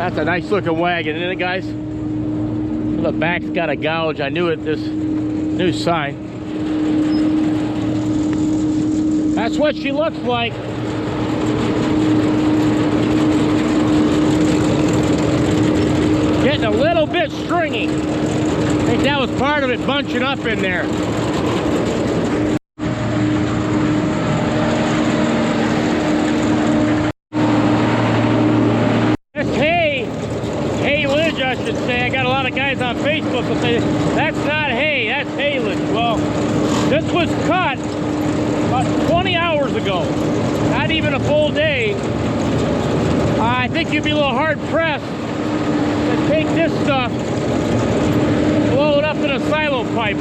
That's a nice looking wagon, isn't it, guys? The back's got a gouge. I knew it, this new sign. That's what she looks like. Getting a little bit stringy. I think that was part of it bunching up in there. Haylage, I should say. I got a lot of guys on Facebook who say, that's not hay, that's haylage. Well, this was cut about 20 hours ago. Not even a full day. I think you'd be a little hard pressed to take this stuff, blow it up in a silo pipe.